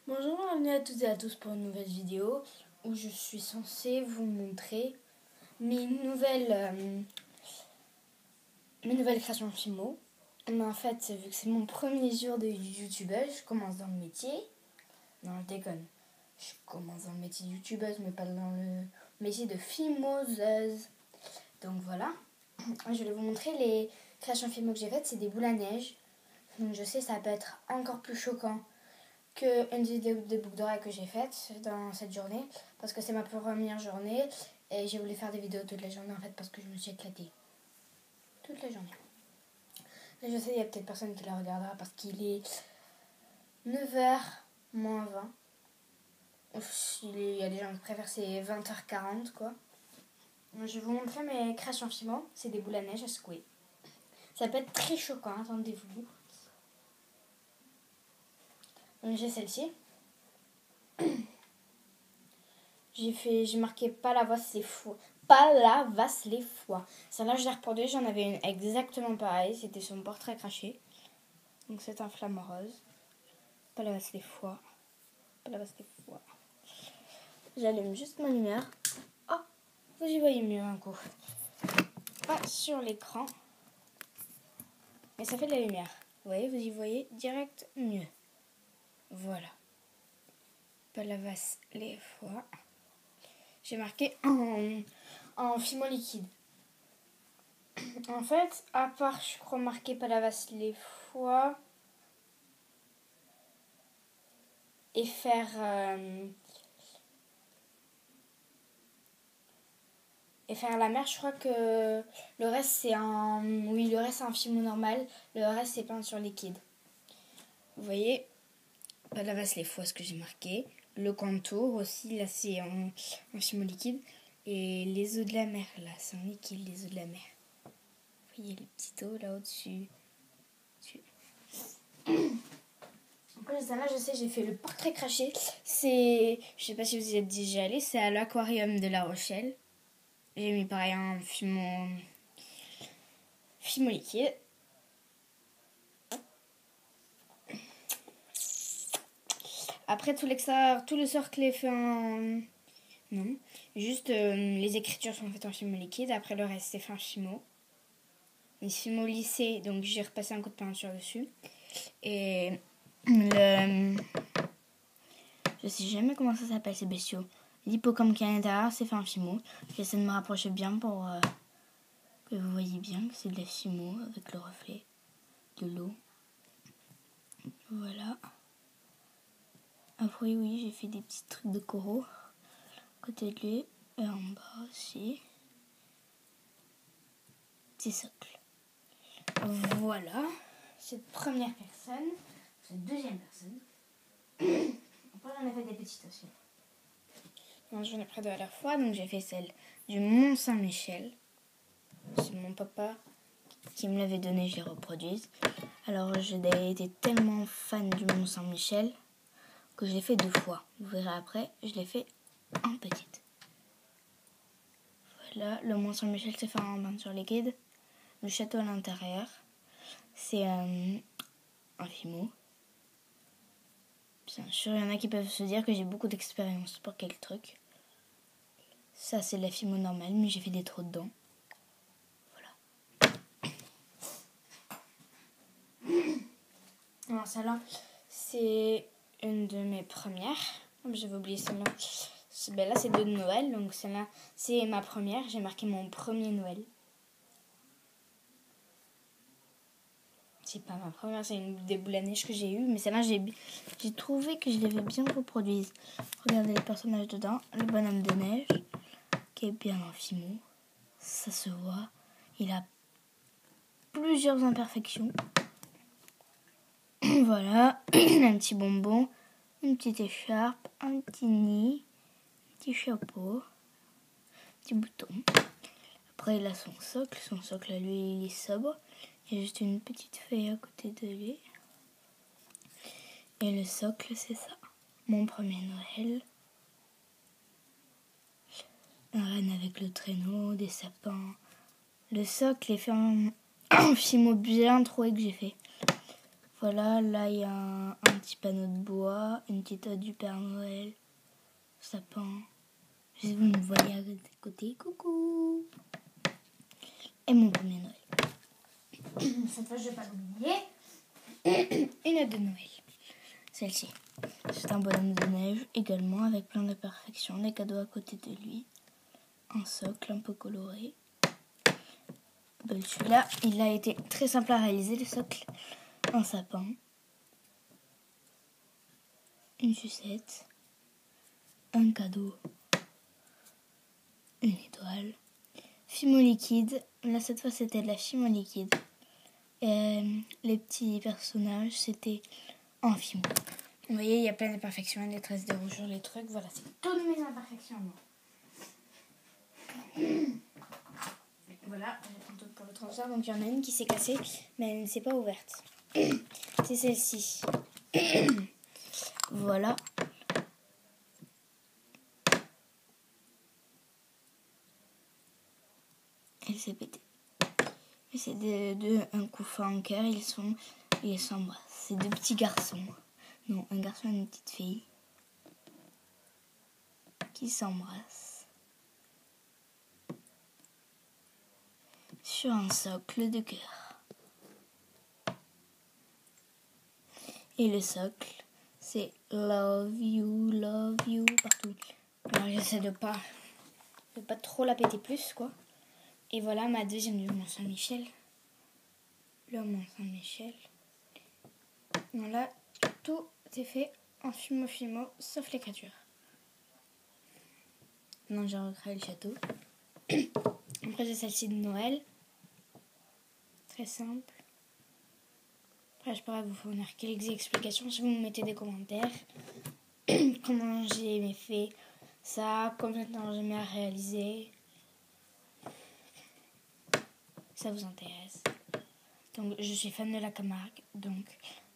Bonjour, bienvenue à toutes et à tous pour une nouvelle vidéo où je suis censée vous montrer mes nouvelles créations Fimo. Mais en fait, vu que c'est mon premier jour de youtubeuse, je commence dans le métier. Non, je déconne. Je commence dans le métier de youtubeuse, mais pas dans le métier de fimoseuse. Donc voilà. Je vais vous montrer les créations Fimo que j'ai faites. C'est des boules à neige. Donc je sais, ça peut être encore plus choquant qu'une vidéo de boucles d'oreilles que j'ai faite dans cette journée, parce que c'est ma première journée et j'ai voulu faire des vidéos toute la journée en fait parce que je me suis éclatée toute la journée. Et je sais, il y a peut-être personne qui la regardera parce qu'il est 9h moins 20. Il y a des gens qui préfèrent, c'est 20h40 quoi. Je vais vous montrer mes créations Fimo. C'est des boules à neige à secouer. Ça peut être très choquant, attendez-vous. Donc j'ai celle-ci. J'ai marqué Palavas les foies. Palavas les foies. Celle-là, je l'ai reproduit. J'en avais une exactement pareille. C'était son portrait craché. Donc, c'est un flamant rose. Palavas les foies. Palavas les foies. J'allume juste ma lumière. Oh, vous y voyez mieux un coup. Pas sur l'écran. Mais ça fait de la lumière. Vous voyez, vous y voyez direct mieux. Voilà. Palavas les foies. J'ai marqué en Fimo liquide. En fait, à part, je crois, marqué Palavas les foies et faire la mer, je crois que le reste c'est un... Oui, le reste c'est un Fimo normal, le reste c'est peinture liquide. Vous voyez, Palavas les foies, ce que j'ai marqué. Le contour aussi, là c'est en Fimo liquide. Et les eaux de la mer, là, c'est en liquide, les eaux de la mer. Vous voyez les petites eaux là au-dessus. Après, là, je sais, j'ai fait le portrait craché. Je sais pas si vous y êtes déjà allé, c'est à l'aquarium de La Rochelle. J'ai mis pareil un Fimo liquide. Après, tout le cercle est fait en... Non, juste les écritures sont faites en Fimo liquide. Après, le reste, c'est fait en Fimo. Les Fimo lissés, donc j'ai repassé un coup de peinture dessus. Et je sais jamais comment ça s'appelle, ces bestiaux. L'hippocampe qui est à l'intérieur, c'est fait en Fimo. J'essaie de me rapprocher bien pour que vous voyez bien que c'est de la Fimo avec le reflet de l'eau. Voilà. Après, oui, j'ai fait des petits trucs de coraux. Côté de lui et en bas aussi. Petit socle. Voilà. Cette première personne. Cette deuxième personne. Après, j'en ai fait des petites aussi. Non, j'en ai pris deux à la fois. Donc, j'ai fait celle du Mont Saint-Michel. C'est mon papa qui me l'avait donné, je l'ai reproduite. Alors, j'ai été tellement fan du Mont Saint-Michel que je l'ai fait 2 fois. Vous verrez après, je l'ai fait en petite. Voilà, le Mont Saint-Michel c'est fait en peinture liquide. Le château à l'intérieur, c'est un Fimo. Bien sûr, il y en a qui peuvent se dire que j'ai beaucoup d'expérience pour quel truc. Ça, c'est de la Fimo normale, mais j'ai fait des trous dedans. Voilà. Alors, celle-là, c'est une de mes premières. J'avais oublié celle-là. Là, c'est de Noël, donc celle-là, c'est ma première. J'ai marqué mon premier Noël. C'est pas ma première, c'est une des boules à neige que j'ai eues. Mais celle-là, j'ai trouvé que je l'avais bien reproduite. Regardez les personnages dedans. Le bonhomme de neige, qui est bien en Fimo. Ça se voit. Il a plusieurs imperfections. Voilà. Un petit bonbon, une petite écharpe, un petit nid, un petit chapeau, un petit bouton. Après, il a son socle. Son socle, à lui, il est sobre. Il y a juste une petite feuille à côté de lui. Et le socle, c'est ça. Mon premier Noël. Un renne avec le traîneau, des sapins. Le socle est fait en Fimo bien troué que j'ai fait. Voilà, là, il y a un petit panneau de bois, une petite ode du Père Noël, sapin. Vous me voyez à côté, coucou. Et mon premier Noël. Cette fois, je ne vais pas l'oublier. Une ode de Noël. Celle-ci. C'est un bonhomme de neige également avec plein de perfection, des cadeaux à côté de lui. Un socle un peu coloré. Celui-là, il a été très simple à réaliser, le socle. Un sapin. Une sucette. Un cadeau. Une étoile. Fimo liquide. Là, cette fois, c'était de la fimo liquide. Et les petits personnages, c'était en fimo. Vous voyez, il y a plein d'imperfections, des traces de rouge sur les trucs. Voilà, c'est toutes mes imperfections. Voilà, j'attends tout pour le transfert. Donc, il y en a une qui s'est cassée, mais elle ne s'est pas ouverte. C'est celle-ci. Voilà. Elle s'est pétée. Et c'est un couffin en cœur. Ils s'embrassent. C'est deux petits garçons. Non, un garçon et une petite fille. Qui s'embrassent. Sur un socle de cœur. Et le socle, c'est love you partout. Alors j'essaie de pas trop la péter plus, quoi. Et voilà ma deuxième du Mont Saint-Michel. Le Mont Saint-Michel. Voilà, tout est fait en fimo, sauf l'écriture. Non, j'ai recréé le château. Après, j'ai celle-ci de Noël. Très simple. Après, je pourrais vous fournir quelques explications si vous me mettez des commentaires. Comment j'ai fait ça, combien de temps j'ai mis à réaliser. Ça vous intéresse. Donc, je suis fan de la Camargue. Donc,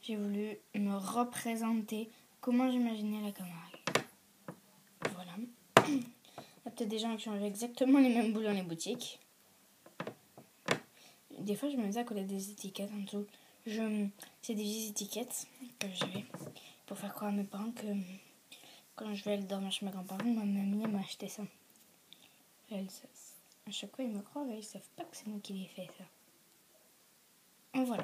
j'ai voulu me représenter comment j'imaginais la Camargue. Voilà. Il y a peut-être des gens qui ont exactement les mêmes boules dans les boutiques. Des fois, je me mets à coller des étiquettes en dessous. C'est des vieilles étiquettes que j'ai pour faire croire à mes parents que quand je vais aller dormir chez mes grands-parents, ma mamie m'a acheté ça. À chaque fois, ils me croient, mais ils savent pas que c'est moi qui l'ai fait, ça. Et voilà.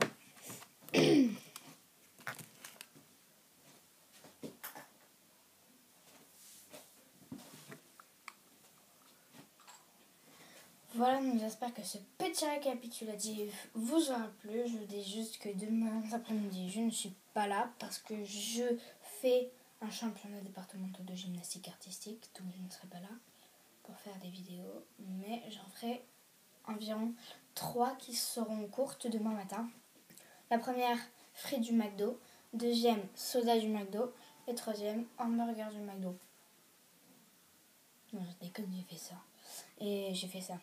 Voilà, donc j'espère que ce petit récapitulatif vous aura plu. Je vous dis juste que demain après-midi, je ne suis pas là parce que je fais un championnat départemental de gymnastique artistique, donc je ne serai pas là pour faire des vidéos, mais j'en ferai environ 3 qui seront courtes demain matin. La première, frites du McDo, deuxième, soda du McDo, et troisième, hamburger du McDo. Non, je déconne, j'ai fait ça. Et j'ai fait ça.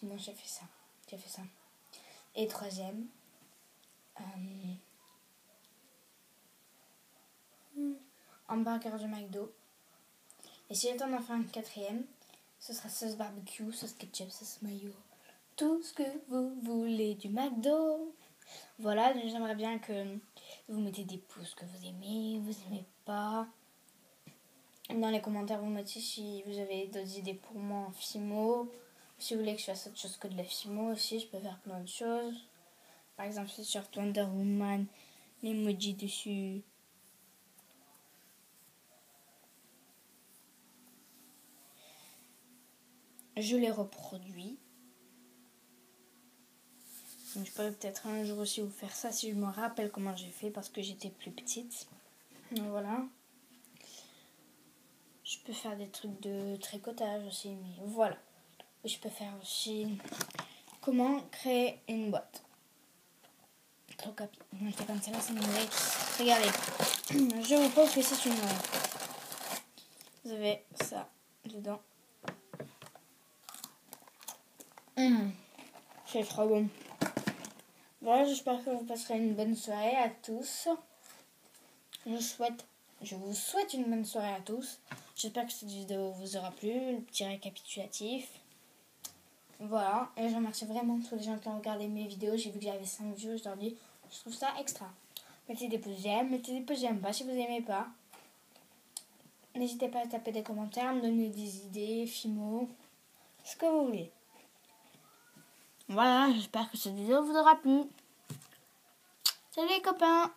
Non, j'ai fait ça. Et troisième, hamburger du McDo. Et si j'ai le temps d'en faire un quatrième, ce sera sauce barbecue, sauce ketchup, sauce mayo. Tout ce que vous voulez du McDo. Voilà, j'aimerais bien que vous mettez des pouces que vous aimez pas. Dans les commentaires, vous mettez si vous avez d'autres idées pour moi en fimo. Si vous voulez que je fasse autre chose que de la fimo aussi, je peux faire plein de choses. Par exemple, si sur Wonder Woman, l'emoji dessus. Je les reproduis. Donc je peux peut-être un jour aussi vous faire ça si je me rappelle comment j'ai fait parce que j'étais plus petite. Donc voilà. Je peux faire des trucs de tricotage aussi, mais voilà. Je peux faire aussi comment créer une boîte. Trop capi. C'est comme ça là, c'est numéré. Regardez. Je vous pose que c'est une... Vous avez ça dedans. C'est trop bon. Voilà, j'espère que vous passerez une bonne soirée à tous. Je vous souhaite une bonne soirée à tous. J'espère que cette vidéo vous aura plu, le petit récapitulatif. Voilà, et je remercie vraiment tous les gens qui ont regardé mes vidéos. J'ai vu que j'avais 5 vues aujourd'hui. Je trouve ça extra. Mettez des pouces j'aime, mettez des pouces j'aime pas si vous aimez pas. N'hésitez pas à taper des commentaires, me donner des idées, films, ce que vous voulez. Voilà, j'espère que cette vidéo vous aura plu. Salut les copains!